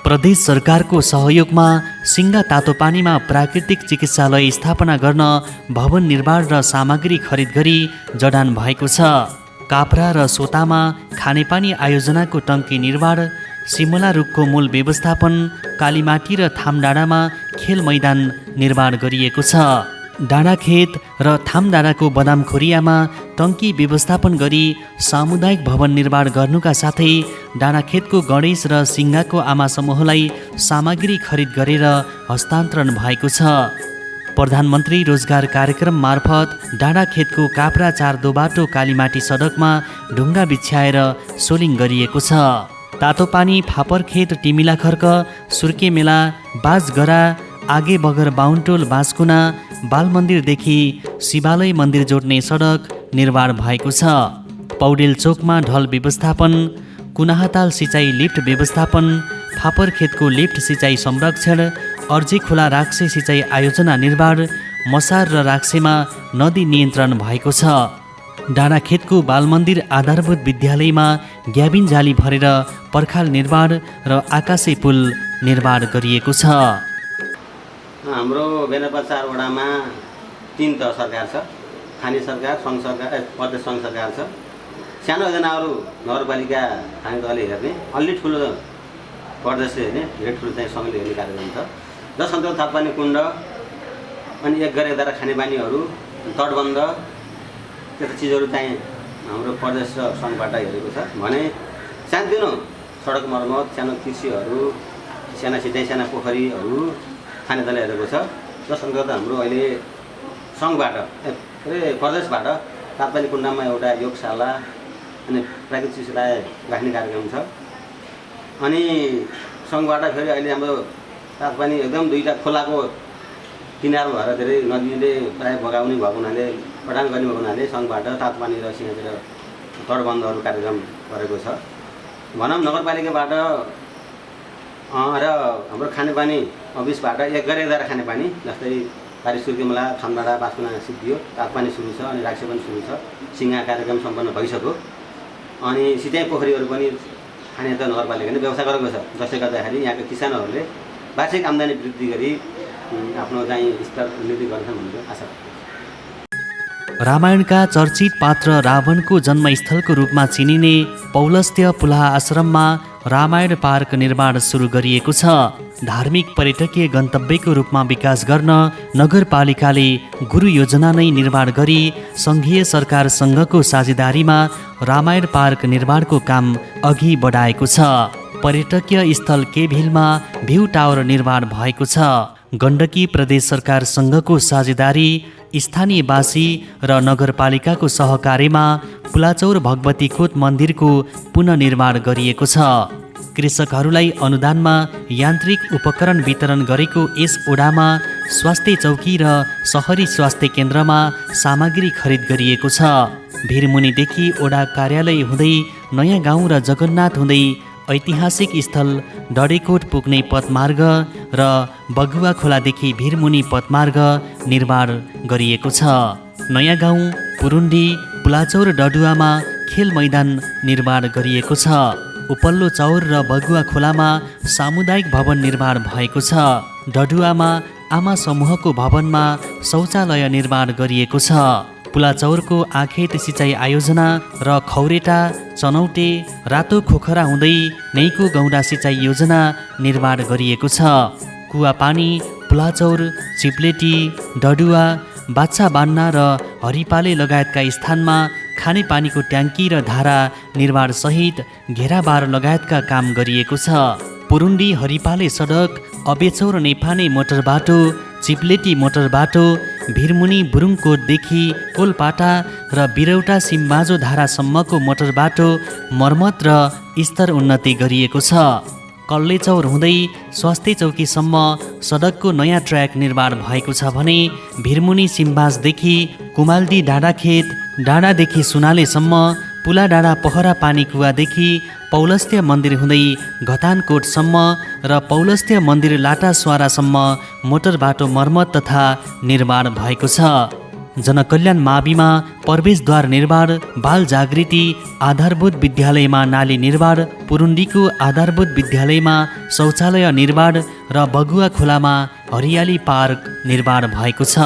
प्रदेश सरकारको सहयोगमा सिङ्गा तातोपानीमा प्राकृतिक चिकित्सालय स्थापना गर्न भवन निर्माण र सामग्री खरिद गरी जडान भएको छ। काप्रा र सोतामा खानेपानी आयोजनाको टङ्की निर्माण, सिमला रुखको मूल व्यवस्थापन, कालीमाटी र थामडाँडामा खेल मैदान निर्माण गरिएको छ। डाँडाखेत र थामडाँडाको बदामखोरियामा टङ्की व्यवस्थापन गरी सामुदायिक भवन निर्माण गर्नुका साथै डाँडाखेतको गणेश र सिङ्गाको आमा समूहलाई सामग्री खरिद गरेर हस्तान्तरण भएको छ। प्रधानमन्त्री रोजगार कार्यक्रम मार्फत डाँडाखेतको काप्रा 4 दोबाटो कालीमाटी सडकमा ढुङ्गा बिछ्याएर सोलिङ गरिएको छ। तातोपानी फापरखेत टिमिला खर्क सुर्केमेला बाजगरा आगे बगर बाहुनटोल बाँसकुना बालमन्दिरदेखि शिवालय मन्दिर जोड्ने सडक निर्माण भएको छ। पौडेल चोकमा ढल व्यवस्थापन, कुनाहताल सिँचाइ लिफ्ट व्यवस्थापन, फापरखेतको लिफ्ट सिँचाइ संरक्षण, अर्जी खोला राक्से सिँचाइ आयोजना निर्माण, मसार र राक्सेमा नदी नियन्त्रण भएको छ। डाँडाखेतको बालमन्दिर आधारभूत विद्यालयमा ग्याबिन जाली भरेर पर्खाल निर्माण र आकाशे पुल निर्माण गरिएको छ। हाम्रो बेनपा 4 वडामा 3 तह सरकार छ। स्थानीय सरकार, सङ्घ सरकार, प्रदेश सङ्घ सरकार छ। सानो योजनाहरू नगरपालिका स्थानीय तहले हेर्ने, अलि ठुलो प्रदेशले हेर्ने, धेरै ठुलो चाहिँ सङ्घले हेर्ने कार्यक्रम छ। जस अन्तर्गत तापपानी कुण्ड अनि 1 घर 1 धारा खानेपानीहरू, तटबन्ध त्यस्तो चिजहरू चाहिँ हाम्रो प्रदेश र सङ्घबाट हेरेको छ भने सानोतिनो सडक मर्मत, सानो कृषिहरू, साना सिँचाइ, साना पोखरीहरू खाने दलले हेरेको छ। जस अन्तर्गत हाम्रो अहिले सङ्घबाट प्रदेशबाट तापपानी कुण्डमा एउटा योगशाला अनि प्राकृतिक चिकित्सालय राख्ने कार्यक्रम छ। अनि सङ्घबाट फेरि अहिले हाम्रो तापपानी एकदम 2टा खोलाको किनारमा भएर धेरै नदीले प्राय बगाउने भएको हुनाले, प्रदान गर्ने भएको हुनाले सङ्घबाट तापपानी र सिंहतिर तटबन्धहरू कार्यक्रम गरेको छ। भनौँ नगरपालिकाबाट र हाम्रो खानेपानी अफिसबाट 1 घर 1 धारा खानेपानी जस्तै पारी सुर्केमला, थामडाँडा, बाँसकुना सिद्धियो, तापपानी सुरु छ अनि राक्से पनि सुरु छ। सिङ्गा कार्यक्रम सम्पन्न भइसक्यो। अनि सिँचाइ पोखरीहरू पनि स्थानीय तह नगरपालिकाले व्यवस्था गरेको छ, जसले गर्दाखेरि यहाँका किसानहरूले वार्षिक आम्दानी वृद्धि गरी आफ्नो चाहिँ स्तर उन्नति गर्छन् भन्ने आशा छ। रामायणका चर्चित पात्र रावणको जन्मस्थलको रूपमा चिनिने पौलस्त्य पुलाह आश्रममा रामायण पार्क निर्माण सुरु गरिएको छ। धार्मिक पर्यटकीय गन्तव्यको रूपमा विकास गर्न नगरपालिकाले गुरु योजना नै निर्माण गरी सङ्घीय सरकारसँगको साझेदारीमा रामायण पार्क निर्माणको काम अघि बढाएको छ। पर्यटकीय स्थल केभ हिलमा भ्यू टावर निर्माण भएको छ। गण्डकी प्रदेश सरकारसँगको साझेदारी, स्थानीयवासी र नगरपालिकाको सहकार्यमा पुलाचौर भगवती खोत मन्दिरको पुनर्निर्माण गरिएको छ। कृषकहरूलाई अनुदानमा यान्त्रिक उपकरण वितरण गरेको यस ओडामा स्वास्थ्य चौकी र सहरी स्वास्थ्य केन्द्रमा सामग्री खरिद गरिएको छ। भिरमुनीदेखि ओडा कार्यालय हुँदै नयाँ गाउँ र जगन्नाथ हुँदै ऐतिहासिक स्थल डडेकोट पुग्ने पथमार्ग र बगुवा खोलादेखि भिरमुनी पथमार्ग निर्माण गरिएको छ। नयाँ गाउँ, पुरुन्डी, पुलाचौर डडुवामा खेल मैदान निर्माण गरिएको छ। उपल्लो चौर र बगुवा खोलामा सामुदायिक भवन निर्माण भएको छ। डडुवामा आमा समूहको भवनमा शौचालय निर्माण गरिएको छ। पुलाचौरको आखेत सिँचाइ आयोजना र खौरेटा, चनौटे, रातो खोखरा हुँदै नैको गौडा सिँचाइ योजना निर्माण गरिएको छ। कुवापानी, पुलाचौर, चिप्लेटी, डडुवा, बाछा बान्ना र हरिपाले लगायतका स्थानमा खानेपानीको ट्याङ्की र धारा निर्माणसहित घेराबार लगायतका काम गरिएको छ। पुरुन्डी हरिपाले सडक, अबेचौर नेफाने मोटर बाटो, चिप्लेटी मोटर बाटो, भिरमुनी बुरुङकोटदेखि कोलपाटा र बिरौटा सिम्बाजो धारासम्मको मोटर बाटो मर्मत र स्तर उन्नति गरिएको छ। कल्लेचौर हुँदै स्वास्थ्य चौकीसम्म सडकको नयाँ ट्र्याक निर्माण भएको छ भने भिरमुनी सिम्बाजदेखि कुमालदी डाँडाखेत, डाँडादेखि सुनालेसम्म, पुला डाँडा पहरा पानी कुवादेखि पौलस्त्य मन्दिर हुँदै घतानकोटसम्म र पौलस्त्य मन्दिर लाटास्वारासम्म मोटर बाटो मर्मत तथा निर्माण भएको छ। जनकल्याण माविमा प्रवेशद्वार निर्माण, बाल जागृति आधारभूत विद्यालयमा नाली निर्माण, पुरुन्डीको आधारभूत विद्यालयमा शौचालय निर्माण र बगुवा खोलामा हरियाली पार्क निर्माण भएको छ।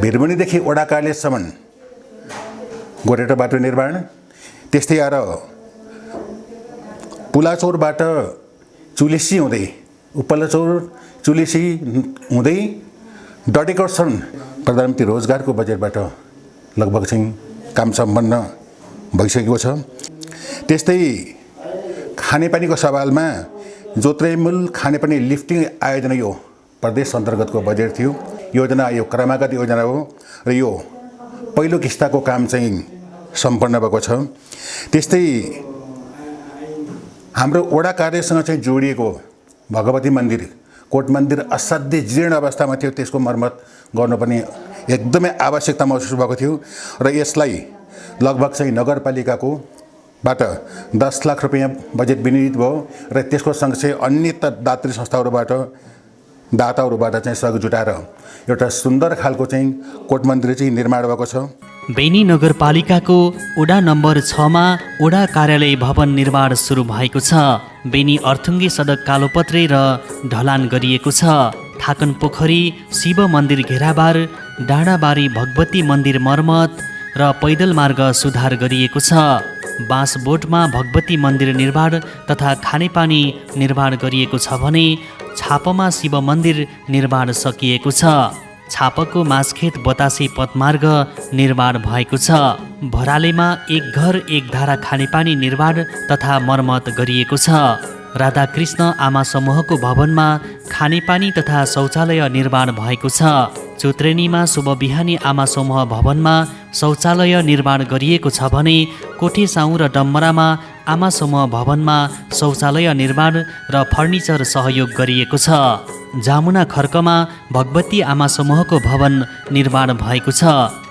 भिरमुनीदेखि ओडा कार्यालयसम्म गोरेटो बाटो निर्माण, त्यस्तै आएर पुलाचौरबाट चुलेसी हुँदै उपल्लाचौर चुलेसी हुँदै डडेकोटसम्म प्रधानमन्त्री रोजगारको बजेटबाट लगभग चाहिँ काम सम्पन्न भइसकेको छ। त्यस्तै खानेपानीको सवालमा जोत्रेमुल खानेपानी लिफ्टिङ आयोजना यो प्रदेश अन्तर्गतको बजेट थियो। योजना यो क्रमागत योजना हो र यो पहिलो किस्ताको काम चाहिँ सम्पन्न भएको छ। त्यस्तै हाम्रो वडा कार्यसँग चाहिँ जोडिएको भगवती मन्दिर, कोट मन्दिर असाध्यै जीर्ण अवस्थामा थियो, त्यसको मर्मत गर्नुपर्ने एकदमै आवश्यकता महसुस भएको थियो र यसलाई लगभग चाहिँ नगरपालिकाको बाट 10 लाख रुपैयाँ बजेट विनियोजित भयो र त्यसको सँगसँगै अन्य दात्री दाताहरूबाट चाहिँ सहयोग जुटाएर एउटा सुन्दर खालको चाहिँ कोट मन्दिर चाहिँ निर्माण भएको छ। बेनी नगरपालिकाको वडा नम्बर 6 मा वडा कार्यालय भवन निर्माण सुरु भएको छ। बेनी अर्थुङ्गे सडक कालोपत्रे र ढलान गरिएको छ। थाकन पोखरी शिव मन्दिर घेराबार, डाँडाबारी भगवती मन्दिर मर्मत र पैदल मार्ग सुधार गरिएको छ। बाँसबोटमा भगवती मन्दिर निर्माण तथा खानेपानी निर्माण गरिएको छ भने छापमा शिव मन्दिर निर्माण सकिएको छ। छापको मासखेत बतासे पथमार्ग निर्माण भएको छ। भरालेमा एक घर एक धारा खानेपानी निर्माण तथा मर्मत गरिएको छ। राधाकृष्ण आमा समूहको भवनमा खानेपानी तथा शौचालय निर्माण भएको छ। चुत्रेनीमा शुभ बिहानी आमा समूह भवनमा शौचालय निर्माण गरिएको छ भने कोठेसाउँ र डम्बरामा आमा समूह भवनमा शौचालय निर्माण र फर्निचर सहयोग गरिएको छ। जामुना खर्कमा भगवती आमा समूहको भवन निर्माण भएको छ।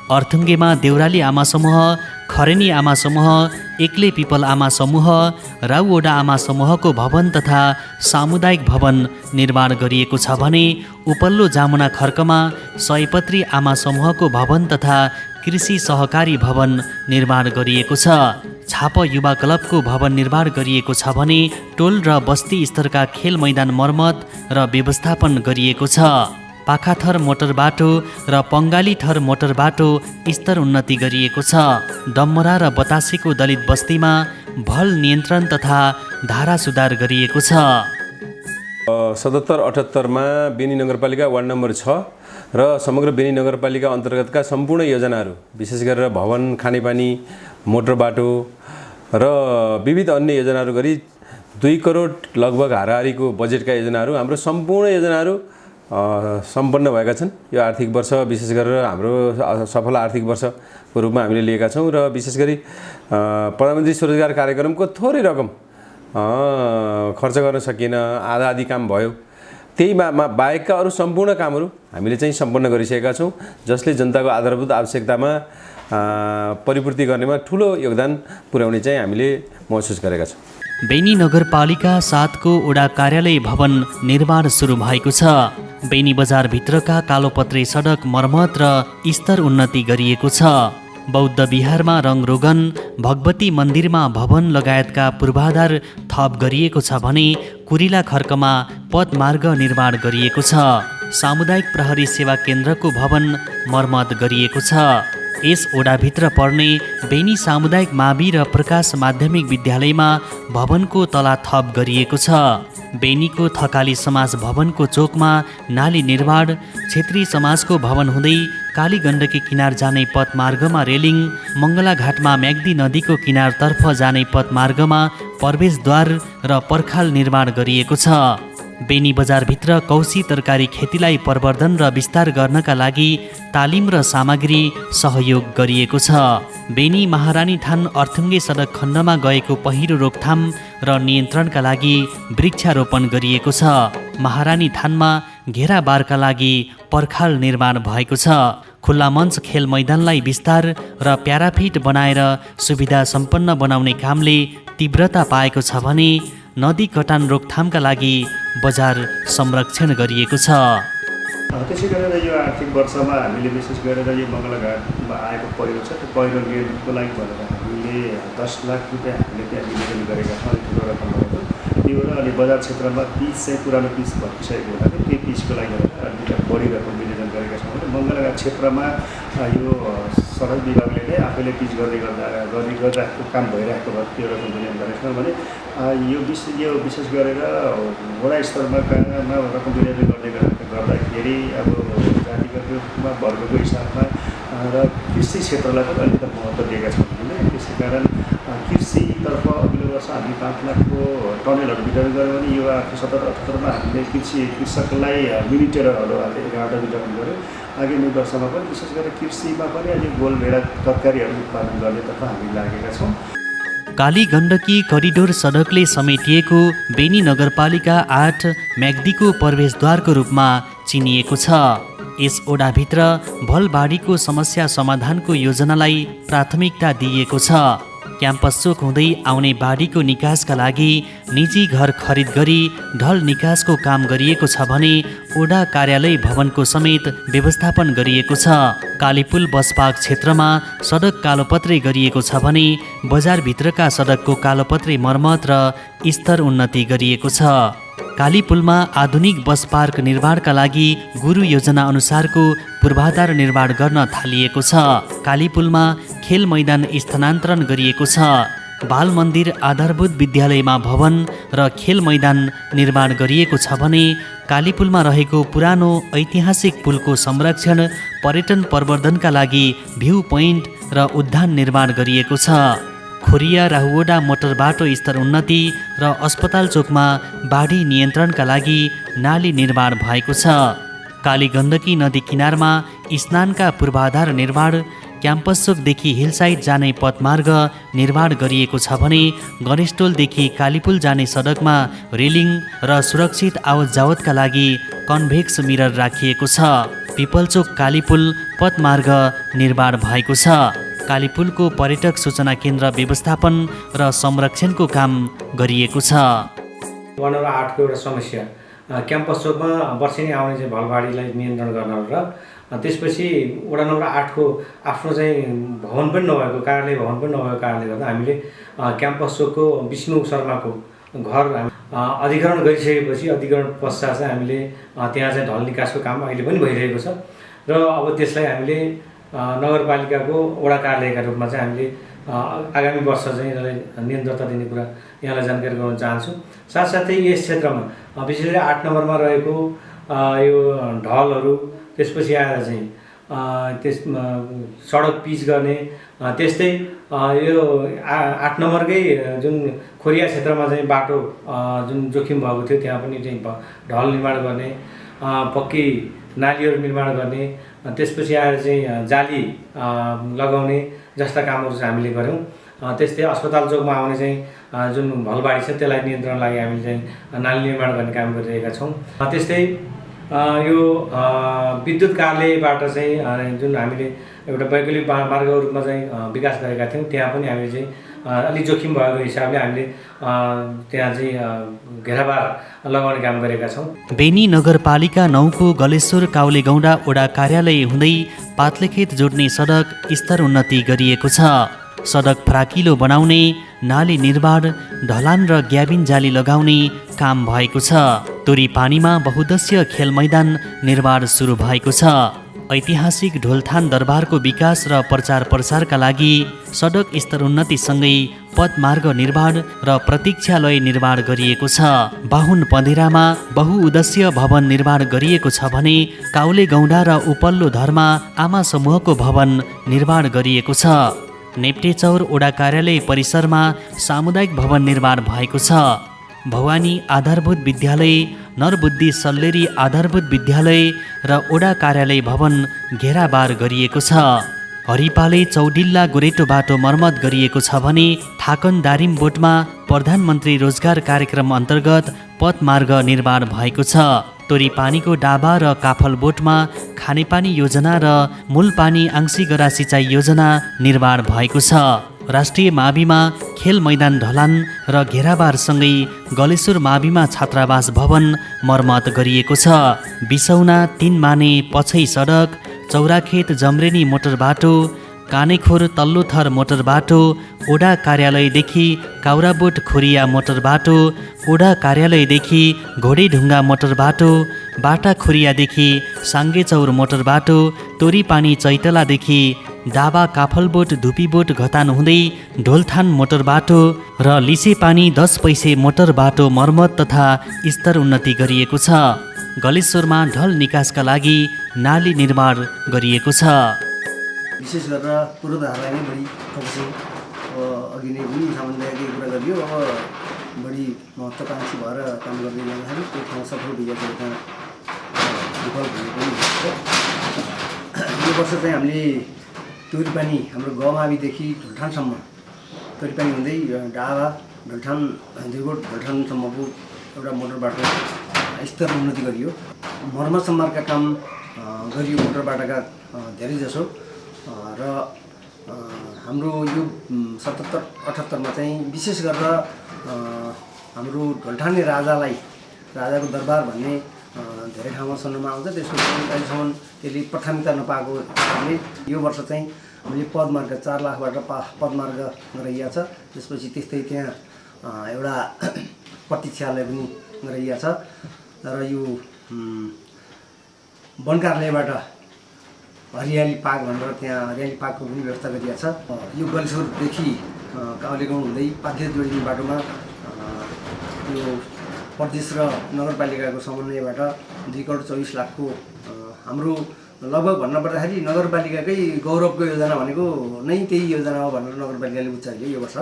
अर्थुङ्गेमा देउराली आमा समूह, खरेनी आमा समूह, एक्ले पिपल आमा समूह, राउओडा आमा समूहको भवन तथा सामुदायिक भवन निर्माण गरिएको छ भने उपल्लो जामुना खर्कमा सयपत्री आमा समूहको भवन तथा कृषि सहकारी भवन निर्माण गरिएको छ। छाप युवा क्लबको भवन निर्माण गरिएको छ भने टोल र बस्ती स्तरका खेल मैदान मर्मत र व्यवस्थापन गरिएको छ। पाखाथर मोटर बाटो र पङ्गाली थर मोटर बाटो स्तर उन्नति गरिएको छ। डम्बरा र बतासेको दलित बस्तीमा भल नियन्त्रण तथा धारा सुधार गरिएको छ। 77-78मा बेनी नगरपालिका वार्ड नम्बर 6 र समग्र बेनी नगरपालिका अन्तर्गतका सम्पूर्ण योजनाहरू, विशेष गरेर भवन, खानेपानी, मोटर बाटो र विविध अन्य योजनाहरू गरी 2 करोड लगभग हाराहारीको बजेटका योजनाहरू, हाम्रो सम्पूर्ण योजनाहरू सम्पन्न भएका छन्। यो आर्थिक वर्ष विशेष गरेर हाम्रो सफल आर्थिक वर्षको रूपमा हामीले लिएका छौँ र विशेष गरी प्रधानमन्त्री स्वरोजगार कार्यक्रमको थोरै रकम खर्च गर्न सकिएन, आधा काम भयो। त्यही बाहेकका अरू सम्पूर्ण कामहरू हामीले चाहिँ सम्पन्न गरिसकेका छौँ, जसले जनताको आधारभूत आवश्यकतामा परिपूर्ति गर्नेमा ठुलो योगदान पुर्याउने चाहिँ हामीले महसुस गरेका छौँ। बेनी नगरपालिका 7 को वडा कार्यालय भवन निर्माण सुरु भएको छ। बेनी बजारभित्रका कालोपत्रे सडक मर्मत र स्तर उन्नति गरिएको छ। बौद्ध विहारमा रङरोगन, भगवती मन्दिरमा भवन लगायतका पूर्वाधार थप गरिएको छ भने कुरिला खर्कमा पथमार्ग निर्माण गरिएको छ। सामुदायिक प्रहरी सेवा केन्द्रको भवन मर्मत गरिएको छ। यस ओडाभित्र पर्ने बेनी सामुदायिक मावि र प्रकाश माध्यमिक विद्यालयमा भवनको तला थप गरिएको छ। बेनीको थकाली समाज भवनको चोकमा नाली निर्माण, क्षेत्रीय समाजको भवन हुँदै काली गण्डकी किनार जाने पथमार्गमा रेलिङ, मङ्गलाघाटमा म्याग्दी नदीको किनारतर्फ जाने पथमार्गमा प्रवेशद्वार र पर्खाल निर्माण गरिएको छ। बेनी बजारभित्र कौशी तरकारी खेतीलाई प्रवर्धन र विस्तार गर्नका लागि तालिम र सामग्री सहयोग गरिएको छ। बेनी महारानी थान अर्थुङ्गे सडक खण्डमा गएको पहिरो रोकथाम र नियन्त्रणका लागि वृक्षारोपण गरिएको छ। महारानी थानमा घेराबारका लागि पर्खाल निर्माण भएको छ। खुल्ला मञ्च खेल मैदानलाई विस्तार र प्याराफिट बनाएर सुविधा सम्पन्न बनाउने कामले तीव्रता पाएको छ भने नदी कटान रोकथामका लागि बजार संरक्षण गरिएको छ। त्यसै गरेर यो आर्थिक वर्षमा हामीले विशेष गरेर यो मङ्गलाघाटमा आएको पहिरो छ, त्यो पहिरो गेटको लागि भनेर हामीले 10 लाख रुपियाँ हामीले त्यहाँ निवेदन गरेका छौँ। अलिक ठुलो रकम भएको त्यो र अलि बजार क्षेत्रमा पिच चाहिँ पुरानो पिच भइसकेको हुनाले त्यही पिचको लागि अलिक बढी रकम निवेदन गरेका छौँ। भने मङ्गलाघाट क्षेत्रमा यो सडक विभागले नै आफैले पिच गर्दा काम भइरहेको भए त्यो रकम दिने गरेको भने यो विशेष गरेर वडा स्तरमा रकम विनियोजन गर्दाखेरि अब जातिगत रूपमा वर्गको हिसाबमा र कृषि क्षेत्रलाई पनि अलिकति महत्त्व दिएका छौँ भने त्यसै कारण कृषितर्फ अघिल्लो वर्ष हामी 5 लाखको टनेलहरू वितरण गऱ्यौँ भने यो 2077-78मा हामीले कृषकलाई मिनी टेलरहरू हामीले 11वटा वितरण गऱ्यौँ। आगामी वर्षमा पनि विशेष गरेर कृषिमा पनि अहिले गोलभेडा तरकारीहरू उत्पादन गर्नेतर्फ हामी लागेका छौँ। काली गण्डकी करिडोर सडकले समेटिएको बेनी नगरपालिका 8 म्याग्दीको प्रवेशद्वारको रूपमा चिनिएको छ। यस ओडाभित्र भलबाढीको समस्या समाधानको योजनालाई प्राथमिकता दिइएको छ। क्याम्पस चोक हुँदै आउने बाढीको निकासका लागि निजी घर खरिद गरी ढल निकासको काम गरिएको छ भने ओडा कार्यालय भवनको समेत व्यवस्थापन गरिएको छ। कालीपुल बस पार्क क्षेत्रमा सडक कालोपत्रे गरिएको छ भने बजारभित्रका सडकको कालोपत्रे मर्मत र स्तर उन्नति गरिएको छ। कालीपुलमा आधुनिक बस पार्क निर्माणका लागि गुरु योजना अनुसारको पूर्वाधार निर्माण गर्न थालिएको छ। कालीपुलमा खेल मैदान स्थानान्तरण गरिएको छ। बाल मन्दिर आधारभूत विद्यालयमा भवन र खेल मैदान निर्माण गरिएको छ भने कालीपुलमा रहेको पुरानो ऐतिहासिक पुलको संरक्षण पर्यटन प्रवर्धनका लागि भ्यू पोइन्ट र उद्यान निर्माण गरिएको छ। खोरिया राहुवोडा मोटर बाटो स्तर उन्नति र अस्पताल चोकमा बाढी नियन्त्रणका लागि नाली निर्माण भएको छ। काली गण्डकी नदी किनारमा स्नानका पूर्वाधार निर्माण, क्याम्पस चोकदेखि हिलसाइड जाने पथमार्ग निर्माण गरिएको छ भने गणेशटोलदेखि कालीपुल जाने सडकमा रेलिङ र सुरक्षित आवत जावतका लागि कन्भेक्स मिरर राखिएको छ। पिपलचोक कालीपुल पथमार्ग निर्माण भएको छ। कालीपुलको पर्यटक सूचना केन्द्र व्यवस्थापन र संरक्षणको काम गरिएको छ। वडा नम्बर 8 को एउटा समस्या क्याम्पस चोकमा वर्षेनी आउने चाहिँ भलबाढीलाई नियन्त्रण गर्न र त्यसपछि वडा नम्बर 8 को आफ्नो चाहिँ भवन पनि नभएको कार्यालय भवन पनि नभएको कारणले गर्दा हामीले क्याम्पस चोकको विष्णु शर्माको घर अधिग्रहण गरिसकेपछि अधिग्रहण पश्चात चाहिँ हामीले त्यहाँ चाहिँ ढल निकासको काम अहिले पनि भइरहेको छ र अब त्यसलाई हामीले नगरपालिकाको वडा कार्यालयका रूपमा चाहिँ हामीले आगामी वर्ष चाहिँ यसलाई निरन्तरता दिने कुरा यहाँलाई जानकारी गराउन चाहन्छु। साथसाथै यस क्षेत्रमा विशेष गरी 8 नम्बरमा रहेको यो ढलहरू त्यसपछि आएर चाहिँ सडक पिच गर्ने त्यस्तै यो 8 नम्बरकै जुन खोरिया क्षेत्रमा चाहिँ बाटो जुन जोखिम भएको थियो त्यहाँ पनि चाहिँ ढल निर्माण गर्ने, पक्की नालीहरू निर्माण गर्ने, त्यसपछि आएर चाहिँ जाली लगाउने जस्ता कामहरू चाहिँ हामीले गऱ्यौँ। त्यस्तै अस्पताल चोकमा आउने चाहिँ जुन भलबाढी छ त्यसलाई नियन्त्रण लागि हामीले चाहिँ नाली निर्माण गर्ने काम गरिरहेका छौँ। त्यस्तै यो विद्युत कार्यालयबाट चाहिँ जुन हामीले एउटा वैकल्पिक मार्गको रूपमा चाहिँ विकास गरेका थियौँ त्यहाँ पनि हामीले चाहिँ अलिक जोखिम भएको हिसाबले हामीले त्यहाँ चाहिँ घेराबार लगाउने काम गरेका छौँ। बेनी नगरपालिका 9 को गलेश्वर काउले गौडा ओडा कार्यालय हुँदै पातलेखेत जोड्ने सडक स्तर उन्नति गरिएको छ। सडक फराकिलो बनाउने, नाली निर्माण, ढलान र ग्याबिन जाली लगाउने काम भएको छ। तोरी पानीमा बहुद्देश्य खेल मैदान निर्माण सुरु भएको छ। ऐतिहासिक ढोलथान दरबारको विकास र प्रचार प्रसारका लागि सडक स्तर उन्नतिसँगै पथमार्ग निर्माण र प्रतीक्षालय निर्माण गरिएको छ। बाहुन पँधेरामा बहुउद्देश्य भवन निर्माण गरिएको छ भने काउले गौडा र उपल्लो धरमा आमा समूहको भवन निर्माण गरिएको छ। नेप्टेचौर ओडा कार्यालय परिसरमा सामुदायिक भवन निर्माण भएको छ। भवानी आधारभूत विद्यालय, नरबुद्धि सल्लेरी आधारभूत विद्यालय र ओडा कार्यालय भवन घेराबार गरिएको छ। हरिपाले चौडिल्ला गोरेटो बाटो मर्मत गरिएको छ भने थाकन दारिम बोटमा प्रधानमन्त्री रोजगार कार्यक्रम अन्तर्गत पथमार्ग निर्माण भएको छ। तोरी पानीको डाबा र काफल बोटमा खानेपानी योजना र मूलपानी आंशिगरा सिँचाइ योजना निर्माण भएको छ। राष्ट्रिय माविमा खेल मैदान ढलान र घेराबारसँगै गलेश्वर माविमा छात्रावास भवन मर्मत गरिएको छ। बिसौना 3 माने पछै सडक, चौराखेत जम्रेनी मोटर बाटो, कानेखोर तल्लो थर मोटर बाटो, ओडा कार्यालयदेखि काउराबोट खोरिया मोटर बाटो, ओडा कार्यालयदेखि घोडेढुङ्गा मोटर बाटो, बाटा खोरियादेखि साङ्गेचौर मोटर बाटो, तोरीपानी चैतलादेखि डाबा काफलबोट धुपीबोट घतान हुँदै ढोलथान मोटर बाटो र लिसेपानी 10 पैसे मोटर बाटो मर्मत तथा स्तर उन्नति गरिएको छ। गलेश्वरमा ढल निकासका लागि नाली निर्माण गरिएको छ। विशेष गरेर पूर्वाधारलाई नै बढी फोकसिङ अघि नै पनि सामान्यकै कुरा गरियो। अब बढी महत्त्वाकांक्षी भएर काम गर्दै जाँदाखेरि त्यो ठाउँ सफल भइएको त्यहाँ विफल भएको पनि छ। यो वर्ष चाहिँ हामीले टोरीपानी हाम्रो गमाविदेखि ढुल्ठानसम्म टोरीपानी हुँदै डाबा ढुल्ठान दुईगोट ढुल्ठानसम्मको एउटा मोटर बाटो स्तर उन्नति गरियो। मर्मत सम्मारका काम गरियो मोटर बाटाका धेरै जसो र हाम्रो यो 77-78 चाहिँ विशेष गरेर हाम्रो ढोल्ठाने राजाको दरबार भन्ने धेरै ठाउँमा सुन्नमा आउँछ। त्यसको अहिलेसम्म त्यसले प्राथमिकता नपाएको कारणले यो वर्ष चाहिँ हामीले पदमार्ग 4 लाखबाट पदमार्ग गराइएको छ। त्यसपछि त्यस्तै त्यहाँ एउटा प्रतीक्षालय पनि गराइएको छ र यो वन कार्यालयबाट हरियाली पार्क भनेर त्यहाँ हरियाली पार्कको पनि व्यवस्था गरिएको छ। यो गलेश्वरदेखि काउलेगाउँ हुँदै पाथ्य जोडिने बाटोमा यो प्रदेश र नगरपालिकाको समन्वयबाट 2 करोड 24 लाखको हाम्रो लगभग भन्नुपर्दाखेरि नगरपालिकाकै गौरवको योजना भनेको नै त्यही योजना हो भनेर नगरपालिकाले उचाल्यो यो वर्ष।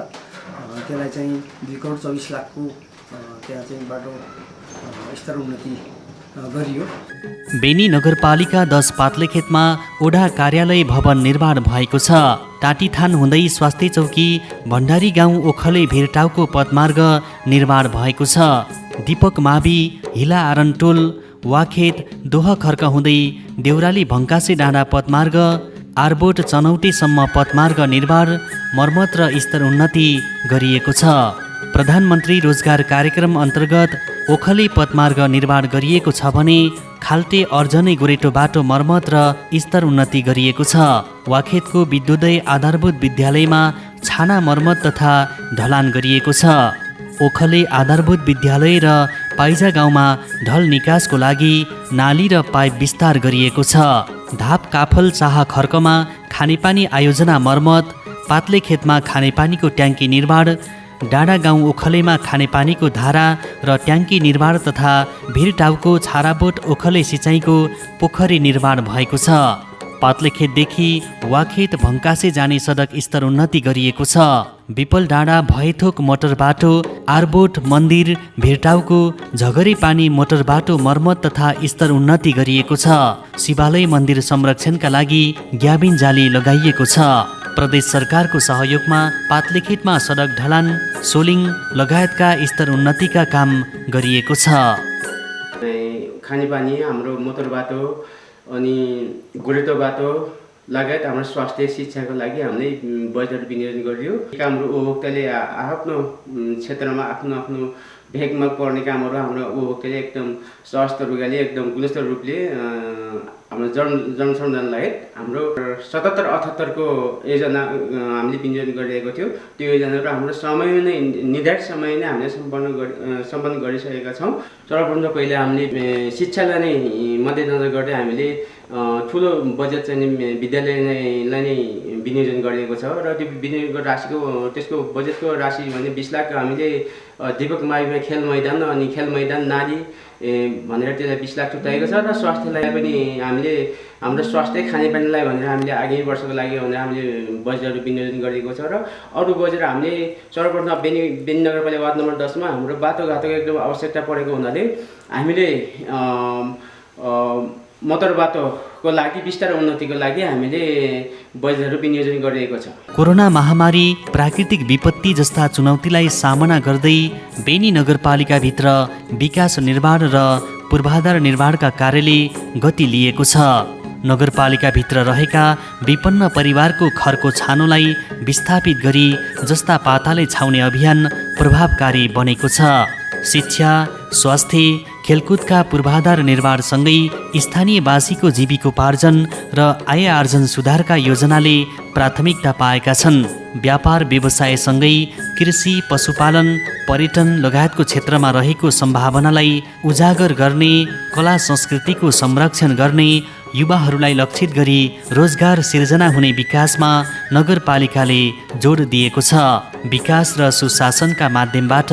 त्यसलाई चाहिँ 2 करोड 24 लाखको त्यहाँ चाहिँ बाटो स्तर उन्नति गरियो। बेनी नगरपालिका 10 पातलेखेतमा ओडा कार्यालय भवन निर्माण भएको छ। टाटीथान हुँदै स्वास्थ्य चौकी भण्डारी गाउँ ओखले भिरटाउको पदमार्ग निर्माण भएको छ। दीपक मावि हिला आरनटोल वाखेत दोह खर्क हुँदै देउराली भङ्कासे डाँडा पदमार्ग आरबोट चनौटेसम्म पदमार्ग निर्माण मर्मत र स्तर उन्नति गरिएको छ। प्रधानमन्त्री रोजगार कार्यक्रम अन्तर्गत ओखले पदमार्ग निर्माण गरिएको छ भने खाल्टे अर्जने गोरेटो बाटो मर्मत र स्तर उन्नति गरिएको छ। वाखेतको विद्योदय आधारभूत विद्यालयमा छाना मर्मत तथा ढलान गरिएको छ। ओखले आधारभूत विद्यालय र पाइजा गाउँमा ढल निकासको लागि नाली र पाइप विस्तार गरिएको छ। धाप काफल चाह खर्कमा खानेपानी आयोजना मर्मत, पातलेखेतमा खानेपानीको ट्याङ्की निर्माण, डाँडा गाउँ ओखलेमा खानेपानीको धारा र ट्याङ्की निर्माण तथा भिरटाउको छाराबोट ओखले सिँचाइको पोखरी निर्माण भएको छ। पातलेखेतदेखि वाखेत भङ्कासे जाने सडक स्तर उन्नति गरिएको छ। विपल डाँडा भएथोक मोटर बाटो आरबोट मन्दिर भिरटाउको झगरे पानी मोटर बाटो मर्मत तथा स्तर उन्नति गरिएको छ। शिवालय मन्दिर संरक्षणका लागि ग्याबिन जाली लगाइएको छ। प्रदेश सरकारको सहयोगमा पातलेखेतमा सडक ढलान सोलिङ लगायतका स्तर उन्नतिका काम गरिएको छ। खानेपानी हाम्रो मोटर बाटो अनि गोरेटो बाटो लगायत हाम्रो स्वास्थ्य शिक्षाको लागि हामीले बजेट विनियोजन गरियो। हाम्रो उपभोक्ताले आफ्नो क्षेत्रमा आफ्नो भेगमा पर्ने कामहरू हाम्रो उपभोक्ताले एकदम सहज तरिकाले एकदम गुणस्तर रूपले हाम्रो जनसंरक्षण लगायत हाम्रो 77-78 को योजना हामीले विनियोजन गरिरहेको थियो। त्यो योजनाहरू हाम्रो समय नै निर्धारित समय नै हामीले सम्पन्न गरिसकेका छौँ। सर्वप्रथम पहिले हामीले शिक्षालाई नै मध्यनजर गर्दै हामीले ठुलो बजेट चाहिँ विद्यालयलाई नै विनियोजन गरिएको छ र त्यो विनियोजनको राशिको त्यसको बजेटको राशि भने 20 लाख हामीले दीपक माविमा खेल मैदान अनि खेल मैदान नाली भनेर त्यसलाई 20 लाख छुट्याएको छ र स्वास्थ्यलाई पनि हामीले हाम्रो स्वास्थ्य खानेपानीलाई भनेर हामीले आगामी वर्षको लागि भनेर हामीले बजेटहरू विनियोजन गरेको छ र अरू बजेट हामीले सर्वप्रथम बेनी नगरपालिका वार्ड नम्बर 10 मा हाम्रो बाटोघाटोको एकदम आवश्यकता परेको हुनाले हामीले मोटर बाटोको लागि विस्तार उन्नतिको लागि हामीले बजेटहरू विनियोजन गरिएको छ। कोरोना महामारी प्राकृतिक विपत्ति जस्ता चुनौतीलाई सामना गर्दै बेनी नगरपालिकाभित्र विकास निर्माण र पूर्वाधार निर्माणका कार्यले गति लिएको छ। नगरपालिकाभित्र रहेका विपन्न परिवारको खरको छानोलाई विस्थापित गरी जस्ता पाताले छाउने अभियान प्रभावकारी बनेको छ। शिक्षा, स्वास्थ्य, खेलकुदका पूर्वाधार निर्माणसँगै स्थानीयवासीको जीविकोपार्जन र आय आर्जन सुधारका योजनाले प्राथमिकता पाएका छन्। व्यापार व्यवसायसँगै कृषि, पशुपालन, पर्यटन लगायतको क्षेत्रमा रहेको सम्भावनालाई उजागर गर्ने, कला संस्कृतिको संरक्षण गर्ने, युवाहरूलाई लक्षित गरी रोजगार सिर्जना हुने विकासमा नगरपालिकाले जोड दिएको छ। विकास र सुशासनका माध्यमबाट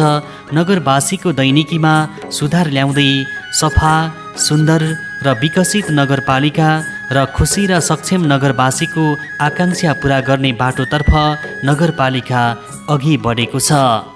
नगरवासीको दैनिकीमा सुधार ल्याउँदै सफा, सुन्दर र विकसित नगरपालिका र खुसी र सक्षम नगरवासीको आकाङ्क्षा पुरा गर्ने बाटोतर्फ नगरपालिका अघि बढेको छ।